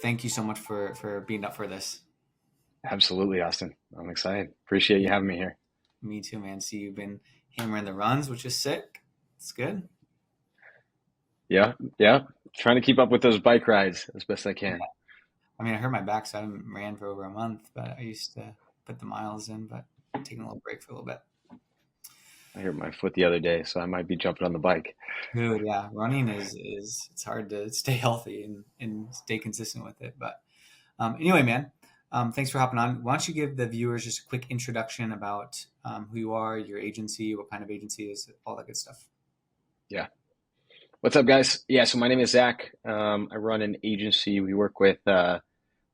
Thank you so much for being up for this. Absolutely, Austin. I'm excited. Appreciate you having me here. Me too, man. See, you've been hammering the runs, which is sick. It's good. Yeah, yeah. Trying to keep up with those bike rides as best I can. I mean, I hurt my back, so I haven't ran for over a month, but I used to put the miles in, but taking a little break for a little bit. I hurt my foot the other day, so I might be jumping on the bike. Dude, yeah, running is it's hard to stay healthy and stay consistent with it. But anyway, man, thanks for hopping on. Why don't you give the viewers just a quick introduction about who you are, your agency, what kind of agency is, all that good stuff. Yeah. What's up, guys? Yeah, so my name is Zack. I run an agency. We work with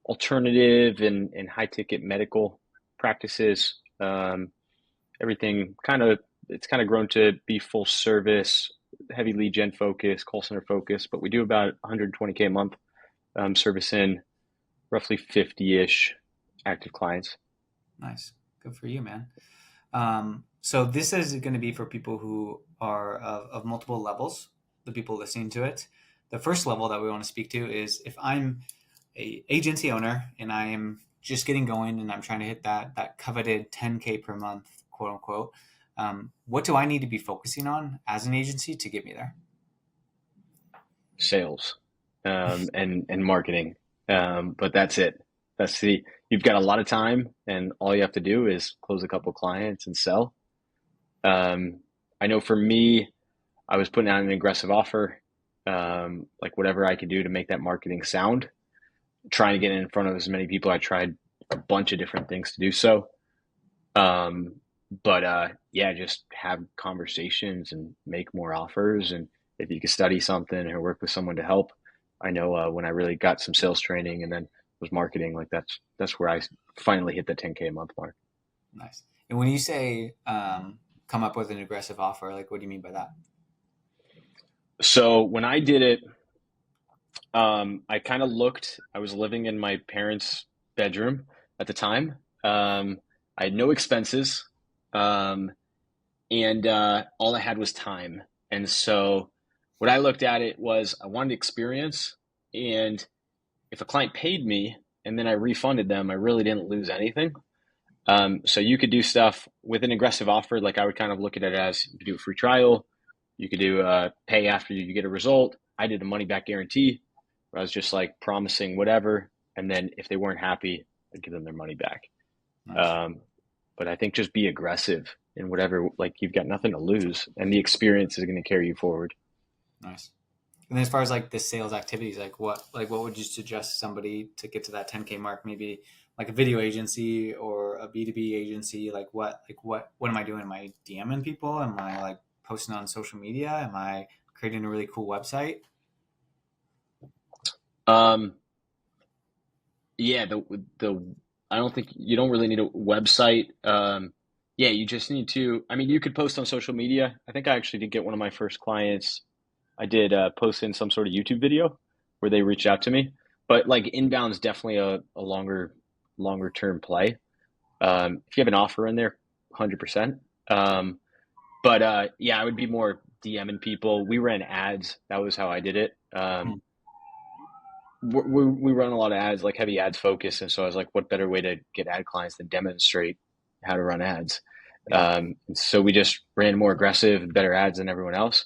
alternative and high ticket medical practices. Everything it's kind of grown to be full service, heavy lead gen focus, call center focus, but we do about 120K a month, servicing roughly 50-ish active clients. Nice, good for you, man. So this is going to be for people who are of multiple levels. The people listening to it. The first level that we want to speak to is if I'm a agency owner and I am just getting going and I'm trying to hit that coveted 10K per month, quote unquote. What do I need to be focusing on as an agency to get me there? Sales, and marketing. But that's it. You've got a lot of time, and all you have to do is close a couple clients and sell. I know for me, I was putting out an aggressive offer, like whatever I could do to make that marketing sound, trying to get in front of as many people. I tried a bunch of different things to do so. Um, but yeah, just have conversations and make more offers. And if you could study something or work with someone to help, I know when I really got some sales training and then was marketing, like that's where I finally hit the 10K a month mark. Nice. And when you say come up with an aggressive offer, like what do you mean by that? So when I did it, I kind of looked. I was living in my parents' bedroom at the time. I had no expenses. Um, and all I had was time. And so what I looked at it was I wanted experience, and if a client paid me and then I refunded them, I really didn't lose anything. So you could do stuff with an aggressive offer, like I would kind of look at it as you could do a free trial, you could do pay after you get a result. I did a money back guarantee where I was just like promising whatever, and then if they weren't happy, I'd give them their money back. Nice. Um, but I think just be aggressive in whatever, like you've got nothing to lose, and the experience is going to carry you forward. Nice. And then as far as like the sales activities, like what would you suggest somebody to get to that 10K mark? Maybe like a video agency or a B2B agency. Like what am I doing? Am I DMing people? Am I like posting on social media? Am I creating a really cool website? Um, yeah, the I don't think you don't really need a website. Yeah, you just need to. I mean, you could post on social media. I think I actually did get one of my first clients. I did post in some sort of YouTube video where they reached out to me. But like inbound is definitely a longer term play. If you have an offer in there, 100%. But yeah, I would be more DMing people. We ran ads. That was how I did it. Hmm. We run a lot of ads, like heavy ads focus, and so I was like, what better way to get ad clients than demonstrate how to run ads? Yeah. So we just ran more aggressive, better ads than everyone else.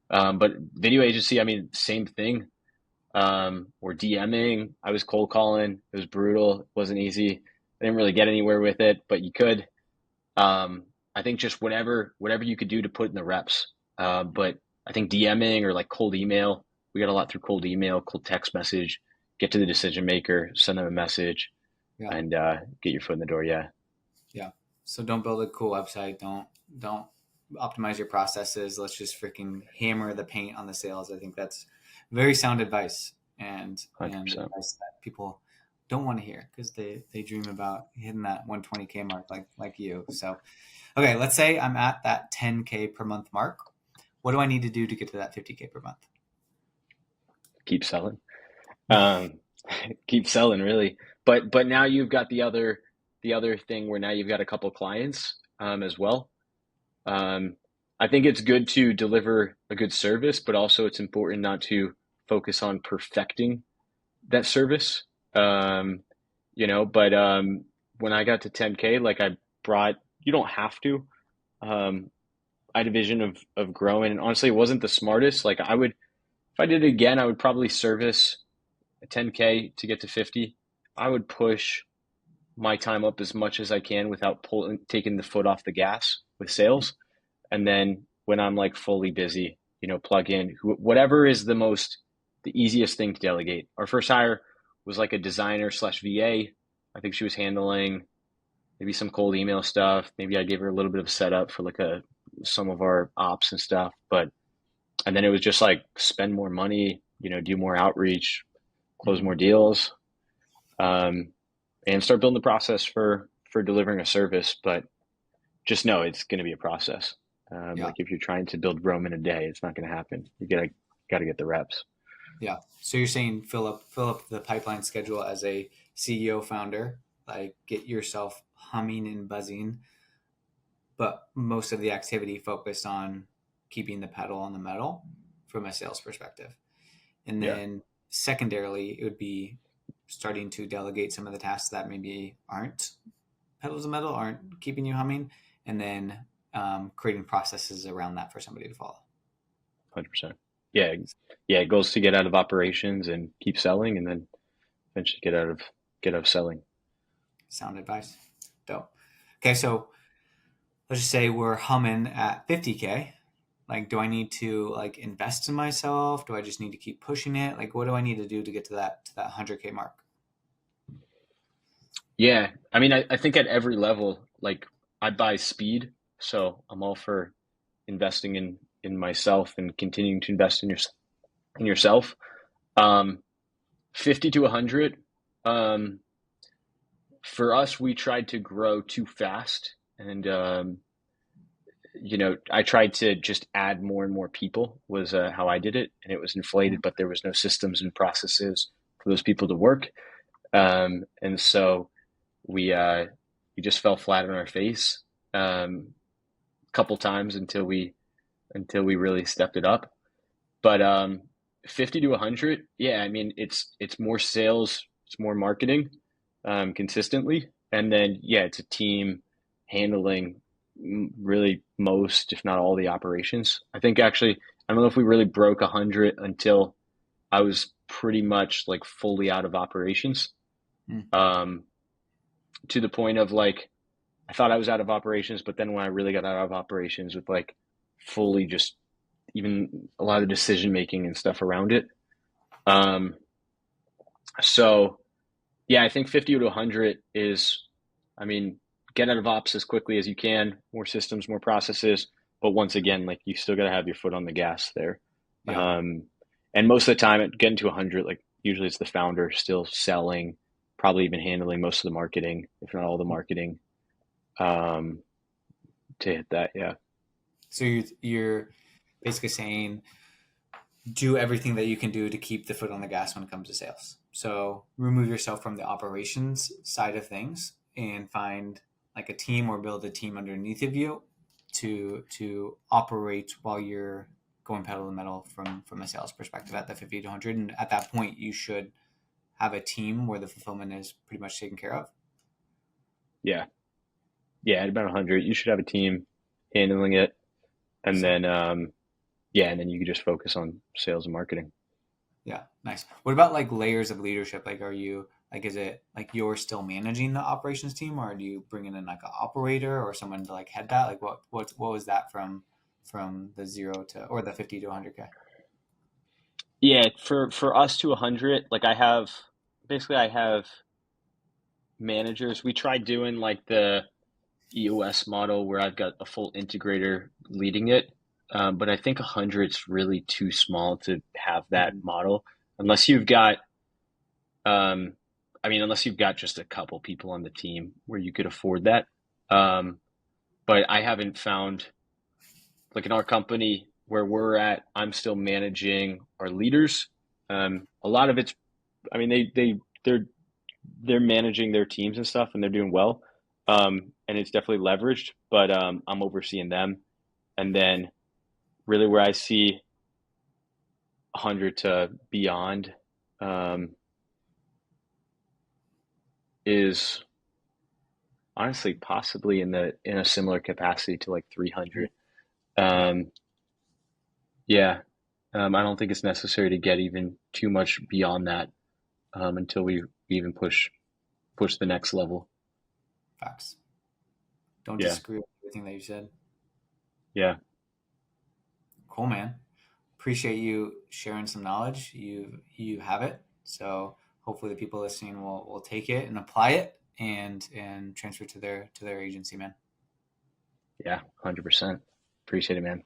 But video agency, I mean, same thing. We're DMing. I was cold calling. It was brutal. It wasn't easy. I didn't really get anywhere with it, but you could. I think just whatever you could do to put in the reps. But I think DMing or like cold email, we got a lot through cold email, cold text message, get to the decision maker, send them a message, Yeah. and get your foot in the door. Yeah, Yeah. So don't build a cool website. Don't optimize your processes. Let's just freaking hammer the paint on the sales. I think that's very sound advice and 100%. advice that people don't want to hear because they dream about hitting that 120K mark like you. So okay, let's say I'm at that 10K per month mark. What do I need to do to get to that 50K per month? Keep selling. Um, keep selling, really. But now you've got the other thing where now you've got a couple clients as well. Um, I think it's good to deliver a good service, but also it's important not to focus on perfecting that service. Um, but when I got to 10K, like I brought, you don't have to. Um, I had a vision of growing, and honestly, it wasn't the smartest. Like I would, if I did it again, I would probably service a 10K to get to 50. I would push my time up as much as I can without taking the foot off the gas with sales. And then when I'm like fully busy, plug in whatever is the easiest thing to delegate. Our first hire was like a designer slash VA. I think she was handling maybe some cold email stuff. Maybe I gave her a little bit of a setup for like some of our ops and stuff. And then it was just like spend more money, do more outreach, close Mhm. more deals, um, and start building the process for delivering a service. But just know it's going to be a process. Yeah. Like if you're trying to build Rome in a day, it's not going to happen. You gotta get the reps. Yeah. So you're saying fill up the pipeline schedule as a CEO founder, like get yourself humming and buzzing, but most of the activity focused on keeping the pedal on the metal from a sales perspective. And Yeah, then secondarily, it would be starting to delegate some of the tasks that maybe aren't pedals to metal, aren't keeping you humming, and then creating processes around that for somebody to follow. 100%. Yeah, yeah. It goes to get out of operations and keep selling, and then eventually get out of selling. Sound advice. Dope. Okay, so let's just say we're humming at 50K. Like, do I need to like invest in myself? Do I just need to keep pushing it? Like, what do I need to do to get to that 100K mark? Yeah, I mean, I think at every level, like I buy speed, so I'm all for investing in myself and continuing to invest in yourself. Um, 50 to 100. Um, for us, we tried to grow too fast, and I tried to just add more and more people was how I did it, and it was inflated, but there was no systems and processes for those people to work, and so we just fell flat on our face a couple times until we really stepped it up. But 50 to 100, yeah, I mean it's more sales, it's more marketing, consistently, and then yeah, it's a team handling really most, if not all, the operations. I think actually, I don't know if we really broke 100 until I was pretty much like fully out of operations, Mm. um, to the point of like I thought I was out of operations, but then when I really got out of operations with like fully just even a lot of decision making and stuff around it. Um, so yeah, I think 50 to 100 is, I mean, get out of ops as quickly as you can, more systems, more processes. But once again, like you still got to have your foot on the gas there. Yeah. Um, and most of the time, getting to 100, like usually it's the founder still selling, probably even handling most of the marketing, if not all the marketing, um, to hit that. Yeah. So you're basically saying do everything that you can do to keep the foot on the gas when it comes to sales. So remove yourself from the operations side of things and find like a team or build a team underneath of you to operate while you're going pedal to metal from a sales perspective at the 50 to 100. And at that point, you should have a team where the fulfillment is pretty much taken care of. Yeah. Yeah. At about 100, you should have a team handling it. And Sick. then, yeah, and then you can just focus on sales and marketing. Yeah, nice. What about like layers of leadership? Like, are you like, is it like you're still managing the operations team, or do you bring in like an operator or someone to like head that? Like, what was that from the 0 to or the 50 to 100K? Yeah, for us to 100, like I have managers. We tried doing like the EOS model where I've got a full integrator leading it. But I think 100's really too small to have that Mm-hmm. model unless you've got, um, unless you've got just a couple people on the team where you could afford that. Um, but I haven't found, like in our company where we're at, I'm still managing our leaders. A lot of it's, I mean, they're managing their teams and stuff, and they're doing well. And it's definitely leveraged, but I'm overseeing them. And then really where I see 100 to beyond, um, is honestly possibly in a similar capacity to like Mhm. 300. Yeah, Um, yeah, I don't think it's necessary to get even too much beyond that until we even push the next level. facts. Don't Yeah, disagree with everything that you said. yeah, Cool, man. Appreciate you sharing some knowledge. You have it. So hopefully the people listening will take it and apply it and transfer to their agency, man. yeah, 100%. Appreciate it, man.